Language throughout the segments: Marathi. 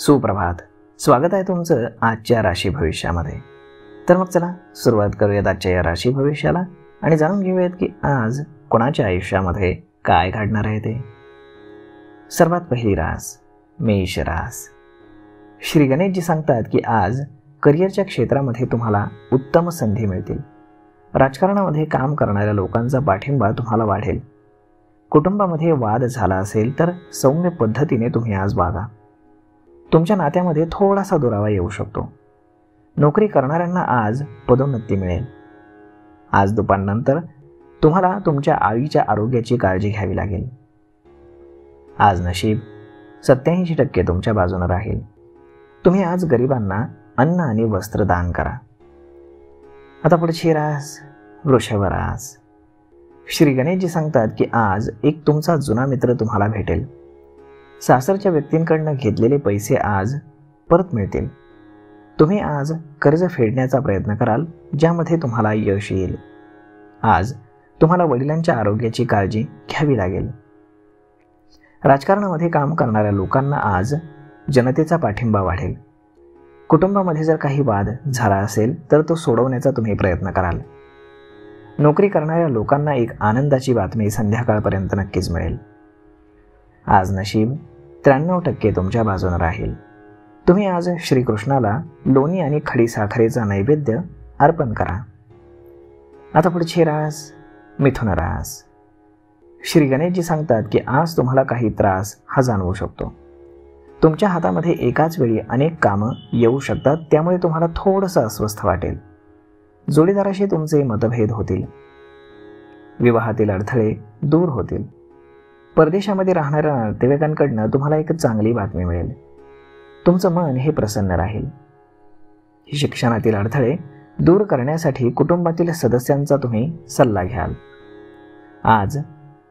सुप्रभात. स्वागत आहे तुमचं आजच्या राशी भविष्यामध्ये. तर मग चला सुरुवात करूयात आजच्या या राशी भविष्याला आणि जाणून घेऊयात की आज कोणाच्या आयुष्यामध्ये काय घडणार आहे ते. सर्वात पहिली रास मेष रास. श्री गणेशजी सांगतात की आज करिअरच्या क्षेत्रामध्ये तुम्हाला उत्तम संधी मिळतील. राजकारणामध्ये काम करणाऱ्या लोकांचा पाठिंबा तुम्हाला वाढेल. कुटुंबामध्ये वाद झाला असेल तर सौम्य पद्धतीने तुम्ही आज वागा. तुमच्या नात्यामध्ये थोडासा दुरावा येऊ शकतो. नोकरी करणाऱ्यांना आज पदोन्नती मिळेल. आज दुपारनंतर तुम्हाला तुमच्या आईच्या आरोग्याची काळजी घ्यावी लागेल. आज नशीब 87% तुमच्या बाजूने राहील. तुम्ही आज गरिबांना अन्न आणि वस्त्र दान करा. आता पुढची रास वृषभ रास. श्री गणेशजी सांगतात की आज एक तुमचा जुना मित्र तुम्हाला भेटेल. सासरच्या व्यक्तींकडनं घेतलेले पैसे आज परत मिळतील. तुम्ही आज कर्ज फेडण्याचा प्रयत्न कराल, ज्यामध्ये तुम्हाला यश येईल. आज तुम्हाला वडिलांच्या आरोग्याची काळजी घ्यावी लागेल. राजकारणामध्ये काम करणाऱ्या लोकांना आज जनतेचा पाठिंबा वाढेल. कुटुंबामध्ये जर काही वाद झाला असेल तर तो सोडवण्याचा तुम्ही प्रयत्न कराल. नोकरी करणाऱ्या लोकांना एक आनंदाची बातमी संध्याकाळपर्यंत नक्कीच मिळेल. आज नशीब 93% तुमच्या बाजूने राहील. तुम्ही आज श्रीकृष्णाला लोणी आणि खडी साखरेचा नैवेद्य अर्पण करा. आता पुढची रास मिथुन रास. श्री गणेशजी सांगतात की आज तुम्हाला काही त्रास हा जाणवू शकतो. तुमच्या हातामध्ये एकाच वेळी अनेक कामं येऊ शकतात, त्यामुळे तुम्हाला थोडंसं अस्वस्थ वाटेल. जोडीदाराशी तुमचे मतभेद होतील. विवाहातील अडथळे दूर होतील. परदेशामध्ये राहणाऱ्या नातेवाईकांकडनं तुम्हाला एक चांगली बातमी मिळेल. तुमचं मन हे प्रसन्न राहील. शिक्षणातील अडथळे दूर करण्यासाठी कुटुंबातील सदस्यांचा तुम्ही सल्ला घ्याल. आज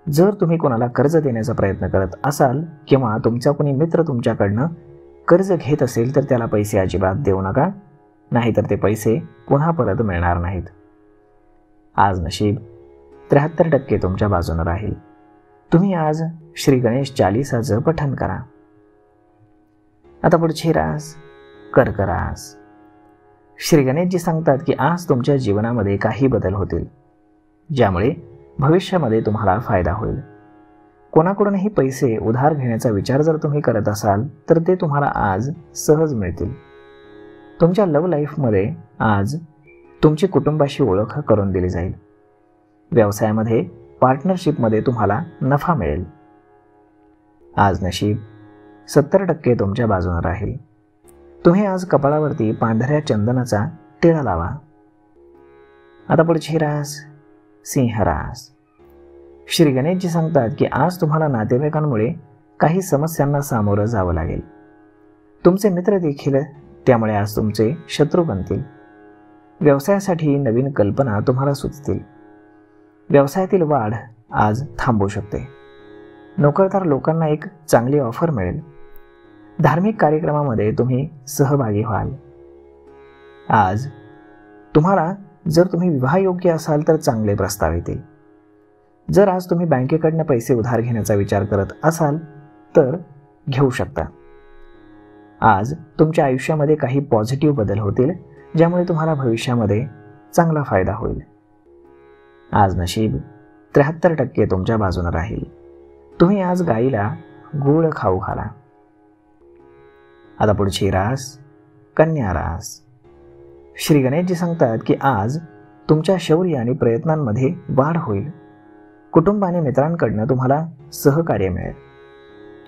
जर तुम्ही कोणाला कर्ज देण्याचा प्रयत्न करत असाल किंवा तुमचा कोणी मित्र तुमच्याकडनं कर्ज घेत असेल तर त्याला पैसे अजिबात देऊ नका, नाहीतर ते पैसे पुन्हा परत मिळणार नाहीत. आज नशीब 73% तुमच्या बाजूने राहील. तुम्ही आज श्री गणेश चालीसाचं पठण करा. आता पुढची रास कर्क रास. श्री गणेशजी सांगतात की आज तुमच्या जीवनामध्ये काही बदल होतील, ज्यामुळे भविष्यामध्ये तुम्हाला फायदा होईल. कोणाकडूनही पैसे उधार घेण्याचा विचार जर तुम्ही करत असाल तर ते तुम्हाला आज सहज मिळतील. तुमच्या लव्ह लाईफमध्ये आज तुमची कुटुंबाशी ओळख करून दिली जाईल. व्यवसायामध्ये पार्टनरशिपमध्ये तुम्हाला नफा मिळेल. आज नशीब 70% तुमच्या बाजूने राहील. तुम्ही आज कपाळावरती पांढऱ्या चंदनाचा टिळा लावा. आता पुढची रास सिंह रास. श्री गणेशजी सांगतात की आज तुम्हाला नातेवाईकांमुळे काही समस्यांना सामोरं जावं लागेल. तुमचे मित्र देखील त्यामुळे आज तुमचे शत्रू बनतील. व्यवसायासाठी नवीन कल्पना तुम्हाला सुचतील. व्यवसायातील वाढ आज थांबू शकते. नोकरदार लोकांना एक चांगली ऑफर मिळेल. धार्मिक कार्यक्रमामध्ये तुम्ही सहभागी व्हाल. आज तुम्हाला जर तुम्ही विवाहयोग्य असाल तर चांगले प्रस्ताव येतील. जर आज तुम्ही बँकेकडनं पैसे उधार घेण्याचा विचार करत असाल तर घेऊ शकता. आज तुमच्या आयुष्यामध्ये काही पॉझिटिव्ह बदल होतील, ज्यामुळे तुम्हाला भविष्यामध्ये चांगला फायदा होईल. आज नशीब 73% तुमच्या बाजूने राहील. तुम्ही आज गाईला गूळ खाऊ घाला. आता पुढची रास कन्या रास. श्री गणेशजी सांगतात की आज तुमच्या शौर्य आणि प्रयत्नांमध्ये वाढ होईल. कुटुंब आणि मित्रांकडनं तुम्हाला सहकार्य मिळेल.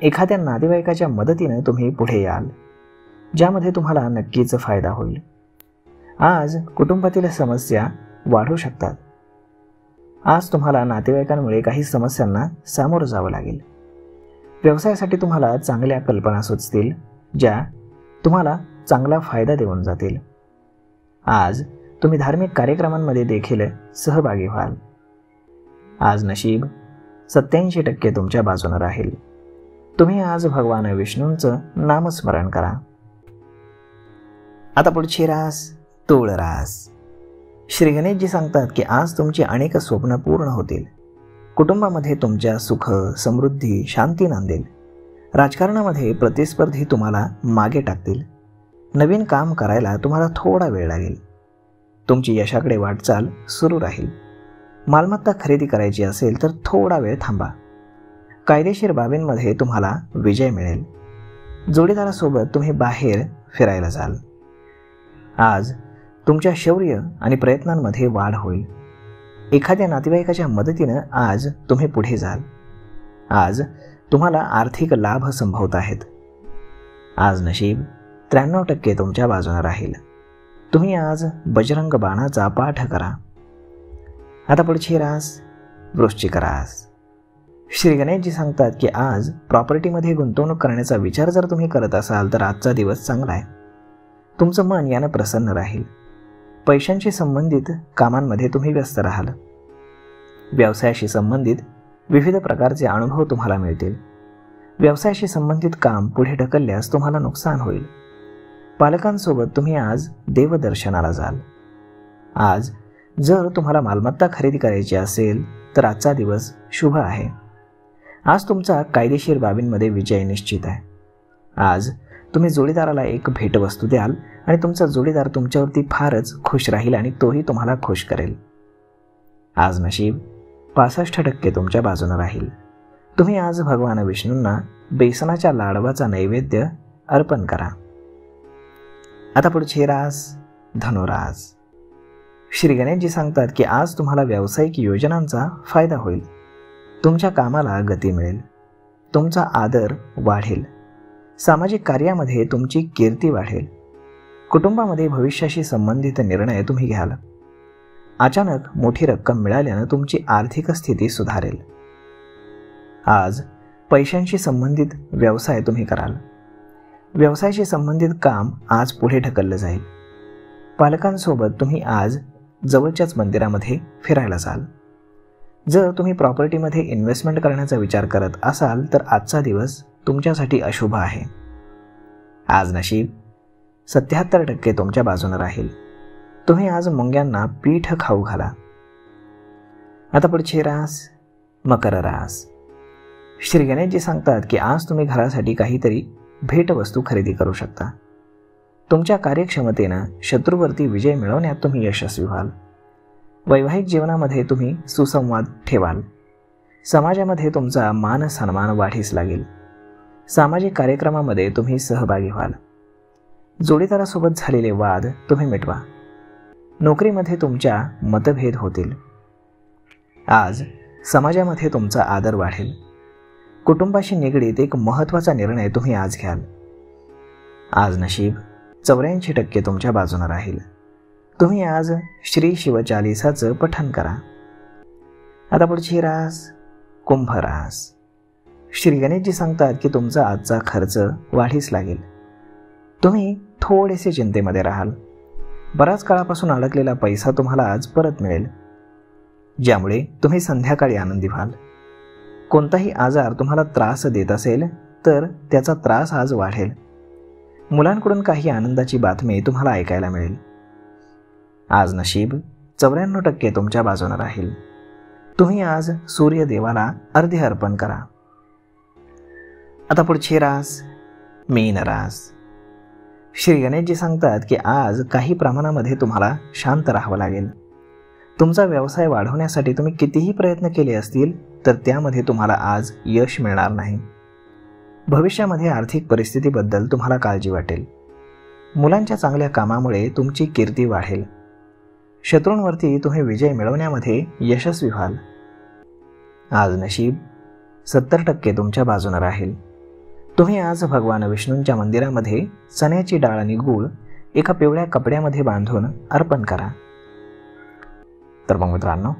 एखाद्या नातेवाईकाच्या मदतीनं तुम्ही पुढे याल, ज्यामध्ये तुम्हाला नक्कीच फायदा होईल. आज कुटुंबातील समस्या वाढू शकतात. आज तुम्हाला नातेवाईकांमुळे काही समस्यांना सामोरं जावं लागेल. व्यवसायासाठी तुम्हाला चांगल्या कल्पना सुचतील, ज्या तुम्हाला चांगला फायदा देऊन जातील. आज तुम्ही धार्मिक कार्यक्रमांमध्ये देखील सहभागी व्हाल. आज नशीब 87% तुमच्या बाजूने राहील. तुम्ही आज भगवान विष्णूंचं नामस्मरण करा. आता पुढची रास तूळ रास. श्री गणेशजी सांगतात की आज तुमची अनेक स्वप्न पूर्ण होतील. कुटुंबामध्ये तुमच्या सुख, समृद्धी, शांती नांदेल. राजकारणामध्ये प्रतिस्पर्धी तुम्हाला मागे टाकतील. नवीन काम करायला तुम्हाला थोडा वेळ लागेल. तुमची यशाकडे वाटचाल सुरू राहील. मालमत्ता खरेदी करायची असेल तर थोडा वेळ थांबा. कायदेशीर बाबींमध्ये तुम्हाला विजय मिळेल. जोडीदारासोबत तुम्ही बाहेर फिरायला जाल. आज तुमच्या शौर्य आणि प्रयत्नांमध्ये वाढ होईल. एखाद्या नातेवाईकाच्या मदतीनं आज तुम्ही पुढे जाल. आज तुम्हाला आर्थिक लाभ संभवत आहेत. आज नशीब 93% तुमच्या बाजूने राहील. तुम्ही आज बजरंग बाणाचा पाठ करा. आता पुढची रास वृश्चिक रास. श्री गणेशजी सांगतात की आज प्रॉपर्टीमध्ये गुंतवणूक करण्याचा विचार जर तुम्ही करत असाल तर आजचा दिवस चांगला आहे. तुमचं मन यानं प्रसन्न राहील. पैशांशी संबंधित कामांमध्ये तुम्ही व्यस्त राहाल. व्यवसायाशी संबंधित विविध प्रकारचे अनुभव तुम्हाला मिळतील. व्यवसायाशी संबंधित काम पुढे ढकलल्यास तुम्हाला नुकसान होईल. पालकांसोबत तुम्ही आज देवदर्शनाला जाल. आज जर तुम्हाला मालमत्ता खरेदी करायची असेल तर आजचा दिवस शुभ आहे. आज तुमचा कायदेशीर बाबींमध्ये विजय निश्चित आहे. आज तुम्ही जोडीदाराला एक भेटवस्तू द्याल आणि तुमचा जोडीदार तुमच्यावरती फारच खुश राहील आणि तोही तुम्हाला खुश करेल. आज नशीब 65% तुमच्या बाजूने राहील. तुम्ही आज भगवान विष्णूंना बेसनाच्या लाडवाचा नैवेद्य अर्पण करा. आता पुढची रास धनुरास. श्री गणेशजी सांगतात की आज तुम्हाला व्यावसायिक योजनांचा फायदा होईल. तुमच्या कामाला गती मिळेल. तुमचा आदर वाढेल. सामाजिक कार्यामध्ये तुमची कीर्ती वाढेल. कुटुंबामध्ये भविष्याशी संबंधित निर्णय तुम्ही घ्याल. अचानक मोठी रक्कम मिळाल्यानं तुमची आर्थिक स्थिती सुधारेल. आज पैशांशी संबंधित व्यवसाय तुम्ही कराल. व्यवसायाशी संबंधित काम आज पुढे ढकललं जाईल. पालकांसोबत तुम्ही आज जवळच्याच मंदिरामध्ये फिरायला जाल. जर तुम्ही प्रॉपर्टीमध्ये इन्व्हेस्टमेंट करण्याचा विचार करत असाल तर आजचा दिवस तुमच्यासाठी अशुभ आहे. आज नशीब 77% तुमच्या बाजूने राहील. तुम्ही आज मुंग्यांना पीठ खाऊ घाला. आता पुढची रास मकर रास. श्री गणेशजी सांगतात की आज तुम्ही घरासाठी काहीतरी भेटवस्तू खरेदी करू शकता. तुमच्या कार्यक्षमतेनं शत्रूवरती विजय मिळवण्यात तुम्ही यशस्वी व्हाल. वैवाहिक जीवनामध्ये तुम्ही सुसंवाद ठेवाल. समाजामध्ये तुमचा मान सन्मान वाढीस लागेल. सामाजिक कार्यक्रमामध्ये तुम्ही सहभागी व्हाल. जोडीदारासोबत झालेले वाद तुम्ही मिटवा. नोकरीमध्ये तुमच्या मतभेद होतील. आज समाजामध्ये तुमचा आदर वाढेल. कुटुंबाशी निगडीत एक महत्त्वाचा निर्णय तुम्ही आज घ्याल. आज नशीब 84% तुमच्या बाजूने राहील. तुम्ही आज श्री शिवचालीसाचं पठण करा. आता पुढची रास कुंभ रास. श्री गणेशजी सांगतात की तुमचा आजचा खर्च वाढीस लागेल. तुम्ही थोडेसे चिंतेमध्ये राहाल. बराच काळापासून अडकलेला पैसा तुम्हाला आज परत मिळेल, ज्यामुळे तुम्ही संध्याकाळी आनंदी व्हाल. कोणताही आजार तुम्हाला त्रास देत असेल तर त्याचा त्रास आज वाढेल. मुलांकडून काही आनंदाची बातमी तुम्हाला ऐकायला मिळेल. आज नशीब 94% तुमच्या बाजूने राहील. तुम्ही आज सूर्यदेवाला अर्घ्य अर्पण करा. आता पुढची रास मीन रास. श्री गणेशजी सांगतात की आज काही प्रमाणामध्ये तुम्हाला शांत राहावं लागेल. तुमचा व्यवसाय वाढवण्यासाठी तुम्ही कितीही प्रयत्न केले असतील तर त्यामध्ये तुम्हाला आज यश मिळणार नाही. भविष्यामध्ये आर्थिक परिस्थितीबद्दल तुम्हाला काळजी वाटेल. मुलांच्या चांगल्या कामामुळे तुमची कीर्ती वाढेल. शत्रूंवरती तुम्ही विजय मिळवण्यामध्ये यशस्वी व्हाल. आज नशीब 70% तुमच्या बाजूने राहील. तुम्ही आज भगवान विष्णूंच्या मंदिरामध्ये चण्याची डाळ आणि गूळ एका पिवळ्या कपड्यामध्ये बांधून अर्पण करा. तर मग मित्रांनो,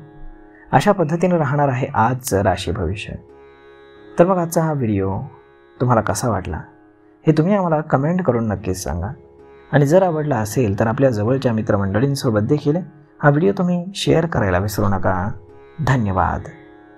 अशा पद्धतीने राहणार आहे आजचं राशी भविष्य. तर मग आजचा हा व्हिडिओ तुम्हाला कसा वाटला हे तुम्ही आम्हाला कमेंट करून नक्कीच सांगा. आणि जर आवडला असेल तर आपल्या जवळच्या मित्रमंडळींसोबत देखील हा व्हिडिओ तुम्ही शेअर करायला विसरू नका. धन्यवाद.